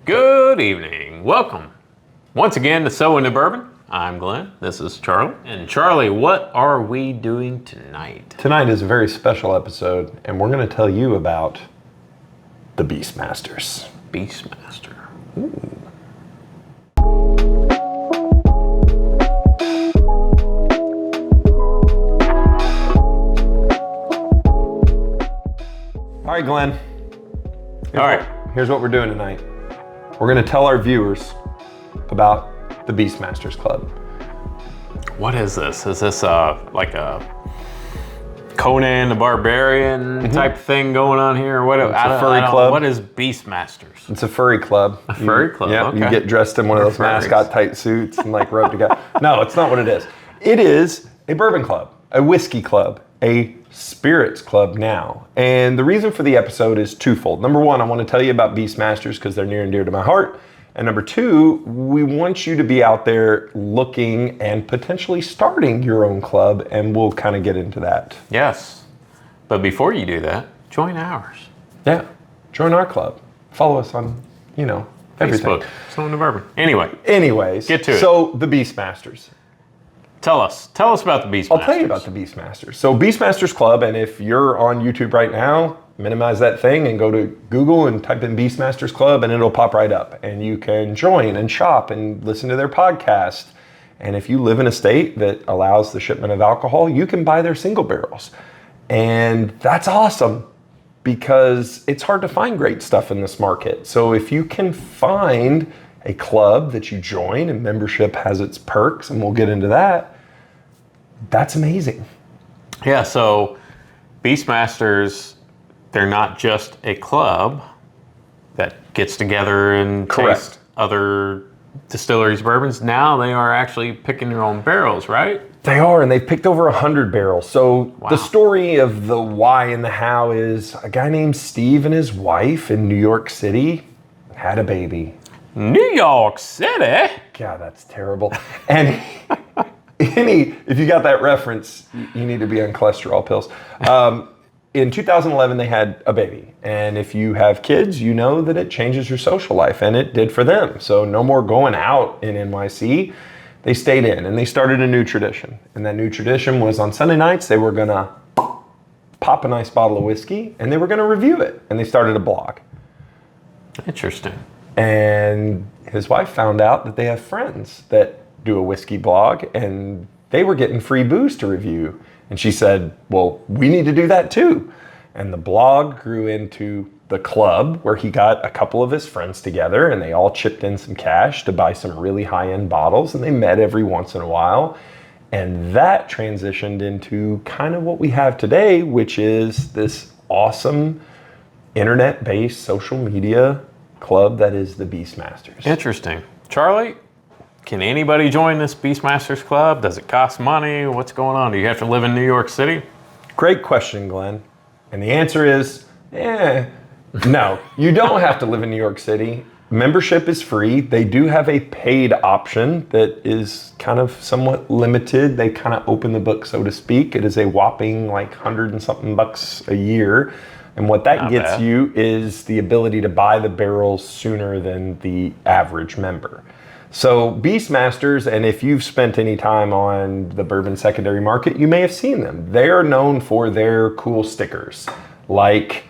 Good evening. Welcome once again to So Into Bourbon. I'm Glenn. This is Charlie. And Charlie, what are we doing tonight? Tonight is a very special episode, and we're going to tell you about the Beastmasters. Beastmaster. Ooh. All right, Glenn. Here's what we're doing tonight. We're going to tell our viewers about the Beastmasters Club. What is this? Is this like a Conan the Barbarian type thing going on here? What? It's a furry club. What is Beastmasters? It's a furry club. A furry club. Yeah, okay. You get dressed in one of those mascot tight suits and like roped together. No, it's not what it is. It is a bourbon club, a whiskey club, a spirits club now. And the reason for the episode is twofold. Number one, I want to tell you about Beastmasters because they're near and dear to my heart. And number two, we want you to be out there looking and potentially starting your own club, and we'll kind of get into that. Yes. But before you do that, join ours. Yeah. Join our club. Follow us on, everything. Facebook. So Into Bourbon. Anyways. Get to it. So the Beastmasters. Tell us about the Beastmasters. I'll tell you about the Beastmasters. So Beastmasters Club, and if you're on YouTube right now, minimize that thing and go to Google and type in Beastmasters Club and it'll pop right up. And you can join and shop and listen to their podcast. And if you live in a state that allows the shipment of alcohol, you can buy their single barrels. And that's awesome because it's hard to find great stuff in this market. So if you can find a club that you join and membership has its perks, and we'll get into that, that's amazing. Yeah, so Beastmasters, they're not just a club that gets together and tastes other distilleries' bourbons. Now they are actually picking their own barrels, right? They are, and they've picked over 100 barrels. So The story of the why and the how is a guy named Steve and his wife in New York City had a baby. New York City? God, that's terrible. And if you got that reference, you need to be on cholesterol pills. In 2011, they had a baby. And if you have kids, you know that it changes your social life, and it did for them. So no more going out in NYC. They stayed in, and they started a new tradition. And that new tradition was on Sunday nights, they were going to pop a nice bottle of whiskey, and they were going to review it. And they started a blog. Interesting. And his wife found out that they have friends that do a whiskey blog, and they were getting free booze to review. And she said, well, we need to do that too. And the blog grew into the club where he got a couple of his friends together and they all chipped in some cash to buy some really high-end bottles, and they met every once in a while. And that transitioned into kind of what we have today, which is this awesome internet-based social media club that is the Beastmasters. Interesting. Charlie, can anybody join this Beastmasters Club? Does it cost money? What's going on? Do you have to live in New York City? Great question, Glenn. And the answer is, no, you don't have to live in New York City. Membership is free. They do have a paid option that is kind of somewhat limited. They kind of open the book, so to speak. It is a whopping like $100 and something a year. And what that gets you is the ability to buy the barrels sooner than the average member. So Beastmasters, and if you've spent any time on the bourbon secondary market, you may have seen them. They are known for their cool stickers, like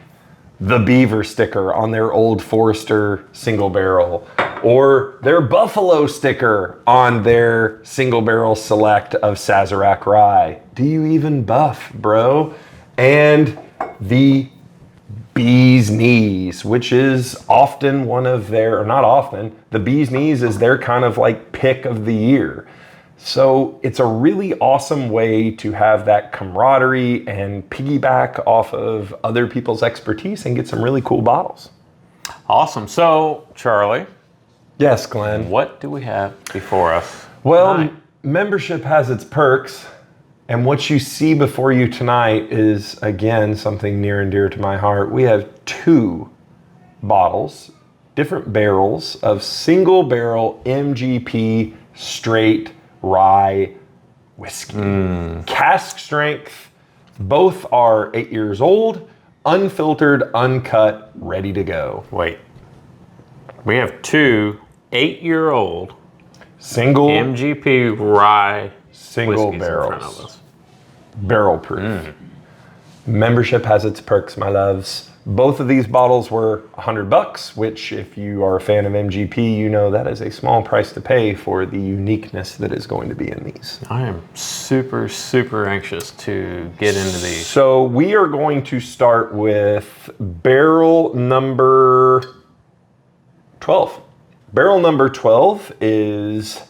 the beaver sticker on their Old Forester single barrel, or their buffalo sticker on their single barrel select of Sazerac rye. Do you even buff, bro? And the Bee's Knees, which is often one of their, or not often, the Bee's Knees is their kind of like pick of the year. So it's a really awesome way to have that camaraderie and piggyback off of other people's expertise and get some really cool bottles. Awesome. So, Charlie. Yes, Glenn. What do we have before us? Well, tonight? Membership has its perks. And what you see before you tonight is, again, something near and dear to my heart. We have 2 bottles, different barrels of single barrel MGP straight rye whiskey. Cask strength. Both are 8 years old, unfiltered, uncut, ready to go. Wait. We have two 8-year-old Single MGP rye single whiskeys in front of barrels. us. Barrel proof. Membership has its perks, my loves. Both of these bottles were $100, which if you are a fan of MGP, you know that is a small price to pay for the uniqueness that is going to be in these. I am super, super anxious to get into these. So we are going to start with barrel number 12. Barrel number 12 is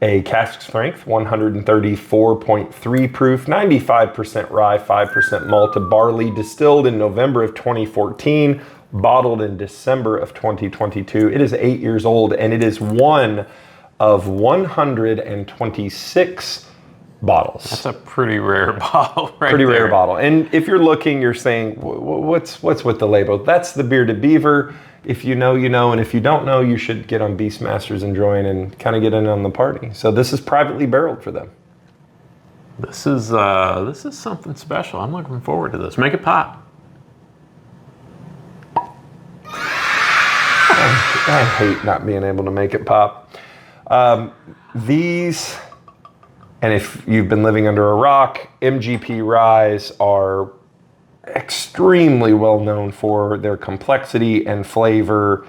a cask strength, 134.3 proof, 95% rye, 5% malted barley, distilled in November of 2014, bottled in December of 2022. It is 8 years old, and it is one of 126 bottles. That's a pretty rare bottle right Pretty there. rare bottle. And if you're looking, you're saying, what's with the label? That's the Bearded Beaver. If you know, you know, and if you don't know, you should get on Beastmasters and join and kind of get in on the party. So this is privately barreled for them. This is something special. I'm looking forward to this. Make it pop. I hate not being able to make it pop. These, and if you've been living under a rock, MGP ryes are extremely well known for their complexity and flavor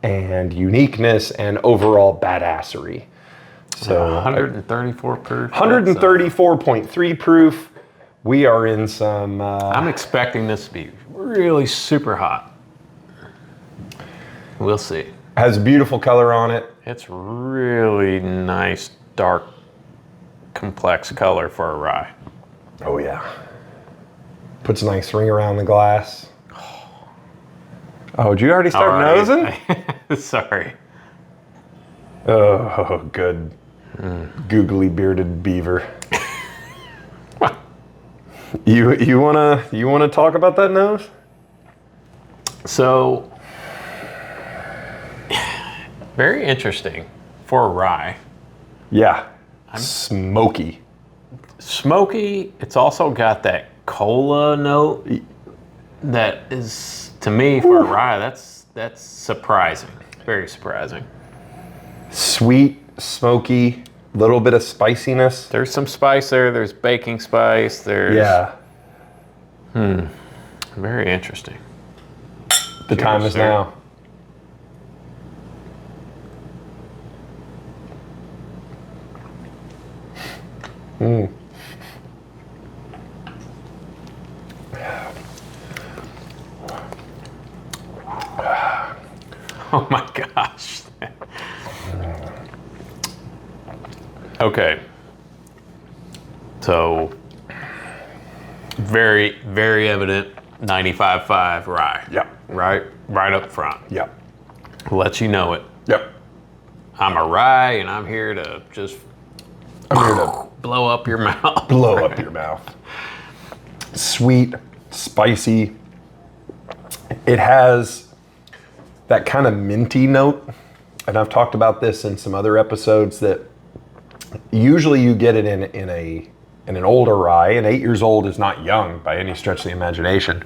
and uniqueness and overall badassery. So 134 proof. 134.3 proof. We are in some... I'm expecting this to be really super hot. We'll see. has a beautiful color on it. It's really nice, dark, complex color for a rye. Oh yeah. Puts a nice ring around the glass. Oh, did you already start nosing? Sorry. Oh, good. Googly bearded beaver. You wanna talk about that nose? So, very interesting for a rye. Yeah. Smoky. Smoky. It's also got that cola note that is, to me, for a rye, that's surprising. Very surprising. Sweet, smoky, little bit of spiciness. There's some spice there. There's baking spice. There's very interesting. The time is sir. now. Oh my gosh. Okay. So, very, very evident 95.5 rye. Yep. Right up front. Yep. Lets you know it. Yep. I'm a rye and I'm here to just blow up your mouth. Blow up your mouth. Sweet, spicy. It has that kind of minty note. And I've talked about this in some other episodes that usually you get it in an older rye, and 8 years old is not young by any stretch of the imagination.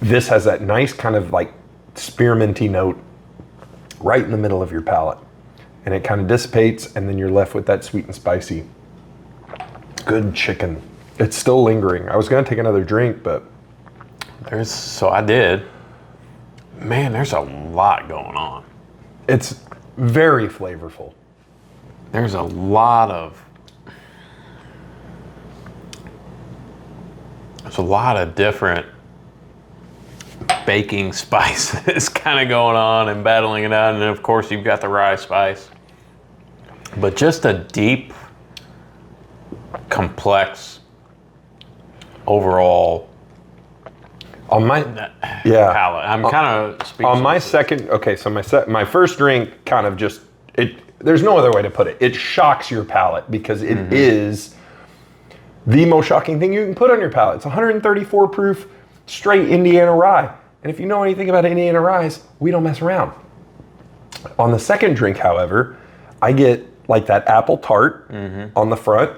This has that nice kind of like spearminty note right in the middle of your palate. And it kind of dissipates, and then you're left with that sweet and spicy. Good chicken. It's still lingering. I was gonna take another drink, but I did. Man, there's a lot going on. it's very flavorful. There's a lot of different baking spices kind of going on and battling it out. And then of course you've got the rye spice. But just a deep, complex, overall On my palate. I'm kind of speechless. On my second, okay, so my first drink kind of just, there's no other way to put it. It shocks your palate because it is the most shocking thing you can put on your palate. It's 134 proof, straight Indiana rye. And if you know anything about Indiana ryes, we don't mess around. On the second drink, however, I get like that apple tart on the front,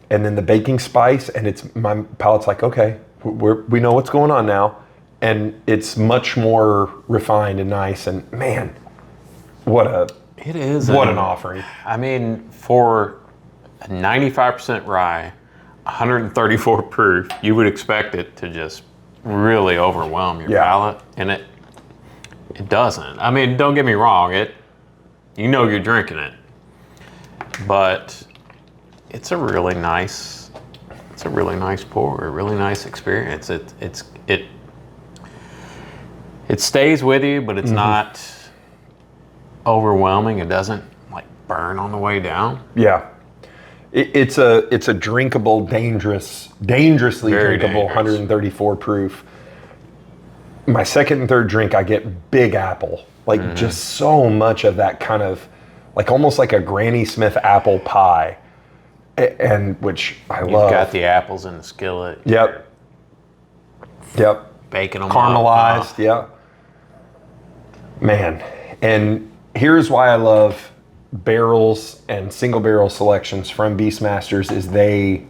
and then the baking spice, and my palate's like, okay, we know what's going on now. and it's much more refined and nice. And man, what an offering. I mean, for a 95% rye, 134 proof, you would expect it to just really overwhelm your palate, and it doesn't. I mean, don't get me wrong, you know you're drinking it, but it's a really nice pour, a really nice experience. It stays with you, but it's not overwhelming. It doesn't like burn on the way down. Yeah. It's a drinkable, dangerously Very drinkable, dangerous. 134 proof. My second and third drink, I get Big Apple. Like just so much of that kind of, like almost like a Granny Smith apple pie. And which I love. You've got the apples in the skillet. Yep. Baking them Caramelized, up. yeah. Man, and here's why I love barrels and single barrel selections from Beastmasters is they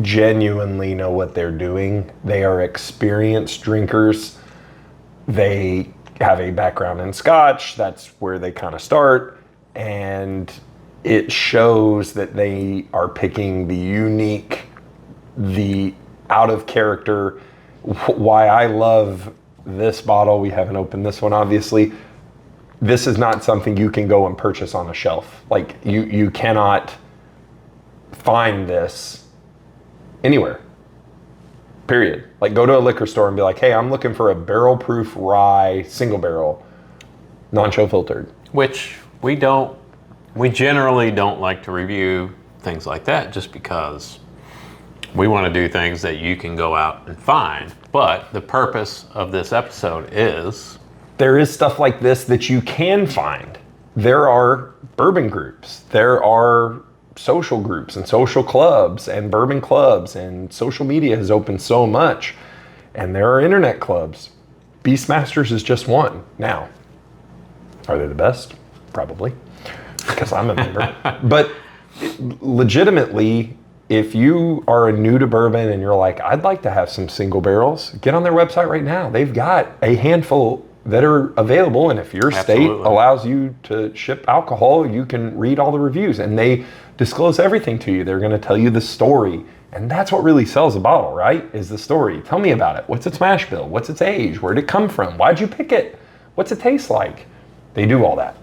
genuinely know what they're doing. They are experienced drinkers. They have a background in Scotch. That's where they kind of start. And it shows that they are picking the unique, the out of character. Why I love this bottle, we haven't opened this one obviously. This is not something you can go and purchase on a shelf. Like you cannot find this anywhere, period. Like go to a liquor store and be like, hey, I'm looking for a barrel proof rye, single barrel, non-chill filtered. Which we generally don't like to review things like that just because we want to do things that you can go out and find. But the purpose of this episode is... There is stuff like this that you can find. There are bourbon groups. There are social groups and social clubs and bourbon clubs, and social media has opened so much. And there are internet clubs. Beastmasters is just one. Now, are they the best? Probably, because I'm a member. But legitimately, if you are new to bourbon and you're like, I'd like to have some single barrels, get on their website right now. They've got a handful that are available, and if your state allows you to ship alcohol, you can read all the reviews, and they disclose everything to you. They're going to tell you the story, and that's what really sells a bottle, right? Is the story. Tell me about it. What's its mash bill? What's its age? Where'd it come from? Why'd you pick it? What's it taste like? They do all that.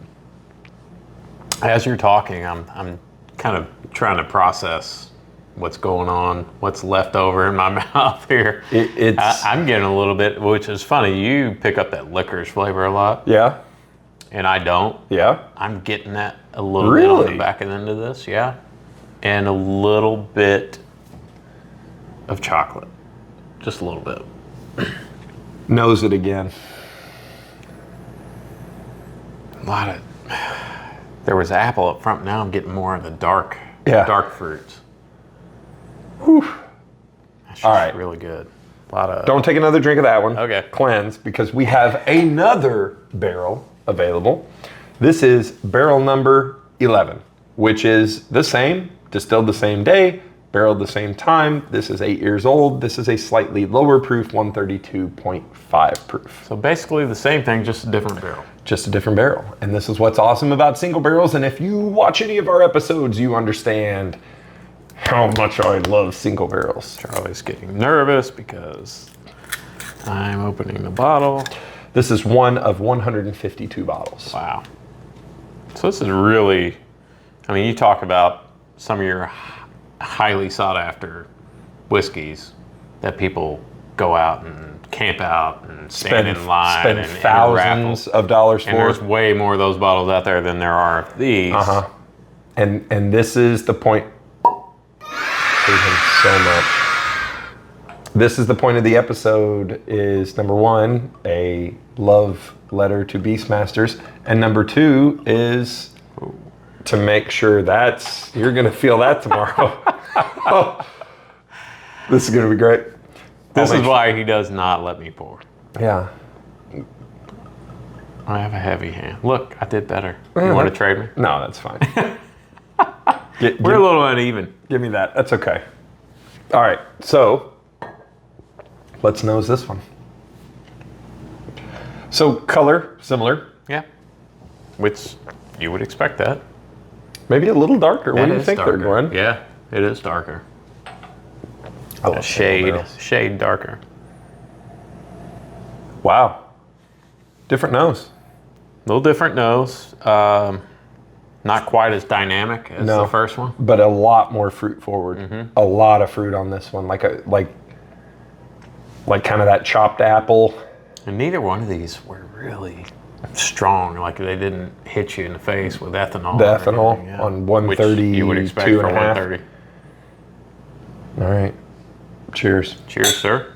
As you're talking, I'm kind of trying to process what's going on, what's left over in my mouth here. I'm getting a little bit, which is funny. You pick up that licorice flavor a lot. Yeah. And I don't. Yeah. I'm getting that a little bit on the back end of this, yeah. And a little bit of chocolate. Just a little bit. Nose it again. A lot of... There was apple up front. Now I'm getting more of the dark fruits. Whew. That's just all right. Really good. A lot of... Don't take another drink of that one. Okay. Cleanse, because we have another barrel available. This is barrel number 11, which is the same, distilled the same day, barreled the same time. This is 8 years old. This is a slightly lower proof, 132.5 proof. So basically the same thing, just a different barrel. Just a different barrel. And this is what's awesome about single barrels. And if you watch any of our episodes, you understand how much I love single barrels. Charlie's getting nervous because I'm opening the bottle. This is one of 152 bottles. Wow. So this is really, I mean, you talk about some of your highly sought after whiskeys that people go out and camp out and stand in line spend and thousands of dollars for. And there's way more of those bottles out there than there are of these. And this is the point. Thank him so much. This is the point of the episode, is number one, a love letter to Beastmasters, and number two is to make sure you're gonna feel that tomorrow. This is gonna be great. This is why he does not let me pour. Yeah. I have a heavy hand. Look, I did better. You want to trade me? No, that's fine. We're a little uneven. Give me that. That's okay. All right, so let's nose this one. So color, similar. Yeah. Which you would expect that. Maybe a little darker. What do you think darker. there, Glenn? Yeah, it is darker. I love A single barrels. shade darker. Wow. Different nose. A little different nose. Not quite as dynamic as the first one. But a lot more fruit forward. A lot of fruit on this one. Like kind of that chopped apple. And neither one of these were really strong. Like they didn't hit you in the face with ethanol. The ethanol on 130. Which you would expect for 130. All right. Cheers. Cheers, sir.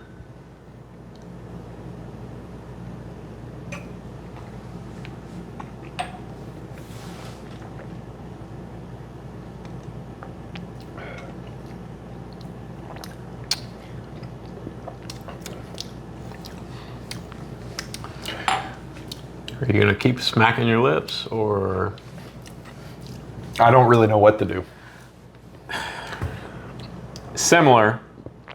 Are you gonna keep smacking your lips, or? I don't really know what to do. Similar.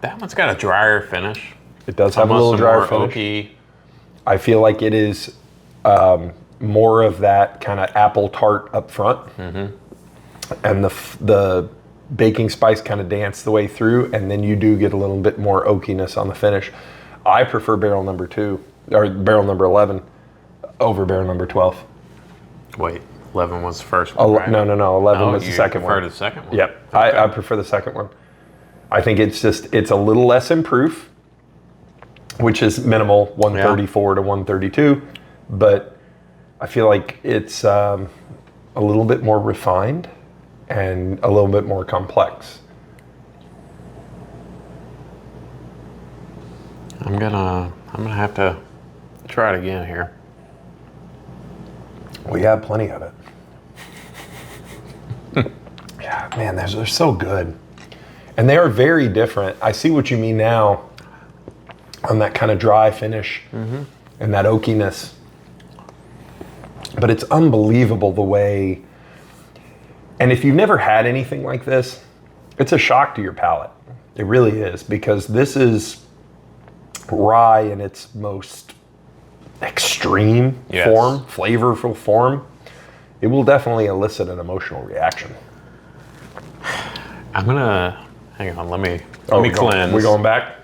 That one's got a drier finish. It does have a little drier finish. Oaky. I feel like it is more of that kind of apple tart up front, and the baking spice kind of dance the way through, and then you do get a little bit more oakiness on the finish. I prefer barrel number 2 or barrel number 11 over barrel number 12. Wait, 11 was the first one, right? No. 11 was the second one. You prefer the second one? Yep, Okay. I prefer the second one. I think it's a little less in proof, which is minimal, 134 to 132, but I feel like it's a little bit more refined and a little bit more complex. I'm gonna have to try it again here. We have plenty of it. Yeah, man, they're so good. And they are very different. I see what you mean now on that kind of dry finish and that oakiness. But it's unbelievable the way, and if you've never had anything like this, it's a shock to your palate. It really is, because this is rye in its most extreme form, flavorful form. It will definitely elicit an emotional reaction. I'm gonna, hang on, let me cleanse. We're going back?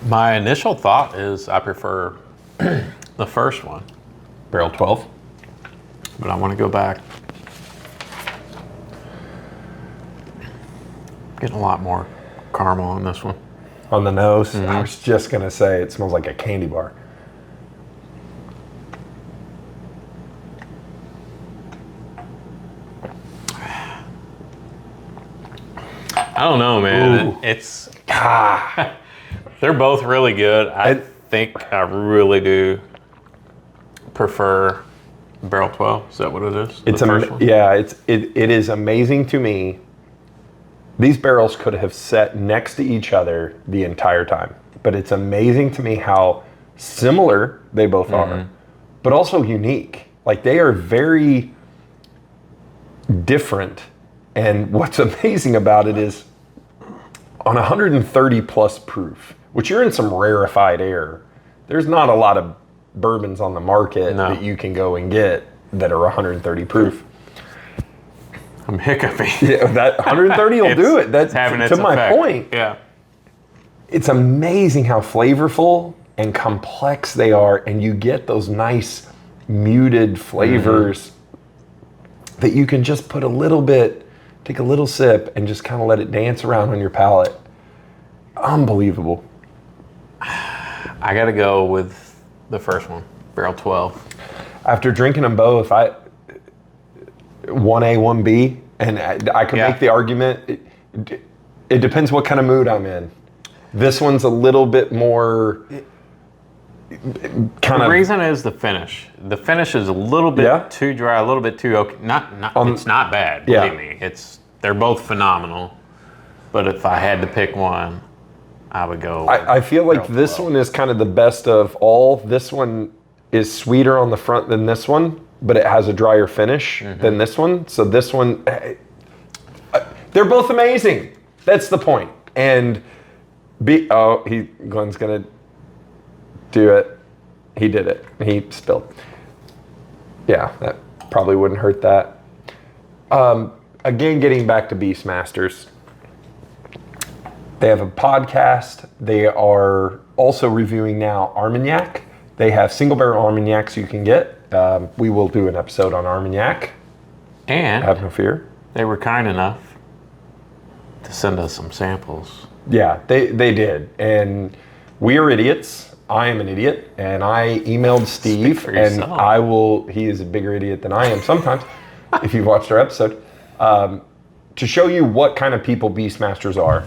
My initial thought is I prefer the first one, Barrel 12. but I want to go back. Getting a lot more caramel on this one. On the nose. I was just going to say it smells like a candy bar. I don't know, man. Ooh. It's they're both really good. I think I really do prefer Barrel 12. Is that what it is? It's the first one? it is amazing to me. These barrels could have sat next to each other the entire time, but it's amazing to me how similar they both are, but also unique. Like, they are very different. And what's amazing about it is on 130 plus proof, which you're in some rarefied air, there's not a lot of bourbons on the market that you can go and get that are 130 proof. I'm hiccuping. Yeah, that 130 will do it. That's having its to my effect. point. Yeah. It's amazing how flavorful and complex they are, and you get those nice muted flavors that you can just put a little bit, take a little sip, and just kind of let it dance around on your palate. Unbelievable. I got to go with the first one, Barrel 12. After drinking them both, 1A, 1B, and I can make the argument, it depends what kind of mood I'm in. This one's a little bit more The reason is the finish. The finish is a little bit too dry, a little bit too oaky. It's not bad, believe me. They're both phenomenal. But if I had to pick one, I would go. I feel like this one is kind of the best of all. This one is sweeter on the front than this one, but it has a drier finish than this one. So this one, they're both amazing. That's the point. And Glenn's gonna do it. He did it. He spilled. Yeah, that probably wouldn't hurt that. Again, getting back to Beastmasters. They have a podcast. They are also reviewing now Armagnac. They have single barrel Armagnacs you can get. We will do an episode on Armagnac. And have no fear. They were kind enough to send us some samples. Yeah, they did. And we are idiots. I am an idiot. And I emailed Steve. And he is a bigger idiot than I am sometimes, if you've watched our episode, to show you what kind of people Beastmasters are.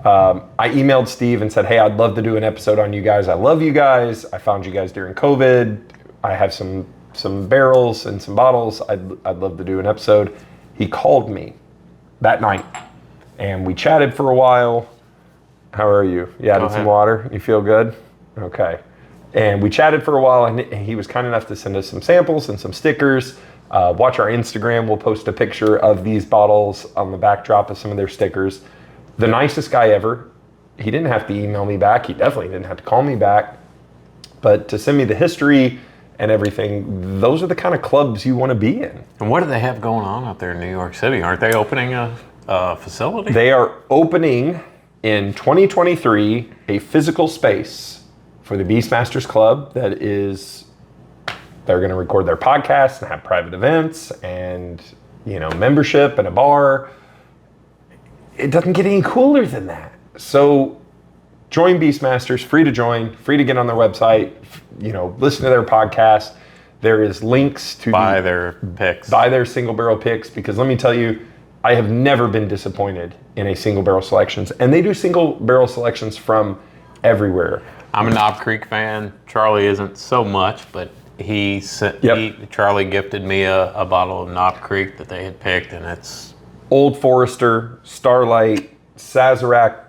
I emailed Steve and said, hey, I'd love to do an episode on you guys. I love you guys. I found you guys during COVID. I have some barrels and some bottles. I'd love to do an episode. He called me that night and we chatted for a while. How are you? You added some water? You feel good? Okay. And we chatted for a while and he was kind enough to send us some samples and some stickers. Watch our Instagram. We'll post a picture of these bottles on the backdrop of some of their stickers. The nicest guy ever. He didn't have to email me back. He definitely didn't have to call me back. But to send me the history and everything, those are the kind of clubs you want to be in. And what do they have going on out there in New York City? Aren't they opening a facility? They are opening in 2023 a physical space for the Beastmasters Club that is, they're going to record their podcasts and have private events and, membership and a bar. It doesn't get any cooler than that. So join Beastmasters, free to join, free to get on their website, listen to their podcast. There is links to buy their picks. Buy their single barrel picks, because let me tell you, I have never been disappointed in a single barrel selections. And they do single barrel selections from everywhere. I'm a Knob Creek fan. Charlie isn't so much, but Charlie gifted me a bottle of Knob Creek that they had picked, and it's Old Forester, Starlight, Sazerac,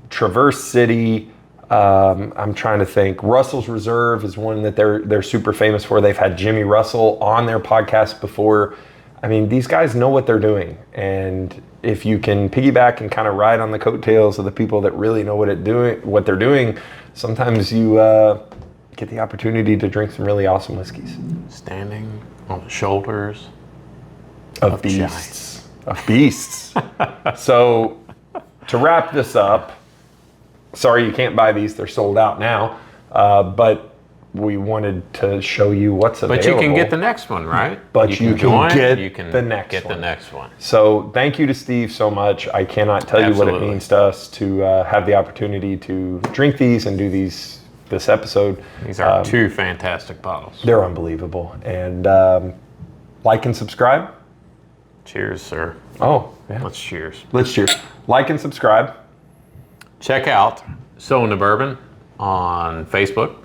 Traverse City. I'm trying to think. Russell's Reserve is one that they're super famous for. They've had Jimmy Russell on their podcast before. I mean, these guys know what they're doing. And if you can piggyback and kind of ride on the coattails of the people that really know what they're doing, sometimes you get the opportunity to drink some really awesome whiskeys. Standing on the shoulders of beasts. Of beasts. So to wrap this up, sorry you can't buy these, they're sold out now, but we wanted to show you what's available. But you can get the next one, right? But you can get the next one. So thank you to Steve so much. I cannot tell you what it means to us to have the opportunity to drink these and do this episode. These are two fantastic bottles. They're unbelievable. And like and subscribe. Cheers, sir. Oh, yeah. Let's cheers. Let's cheers. Like and subscribe. Check out So in the Bourbon on Facebook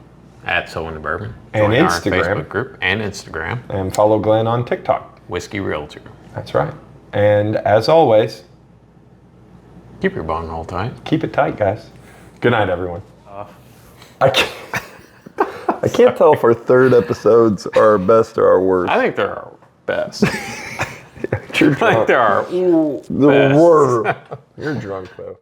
at So in the Bourbon. And Join Instagram. our Facebook group and Instagram. And follow Glenn on TikTok. Whiskey Realtor. That's right. And as always, keep your bong hole tight. Keep it tight, guys. Good night, everyone. I can't tell if our third episodes are our best or our worst. I think they're our best. You're drunk. I think they're our You're drunk, though.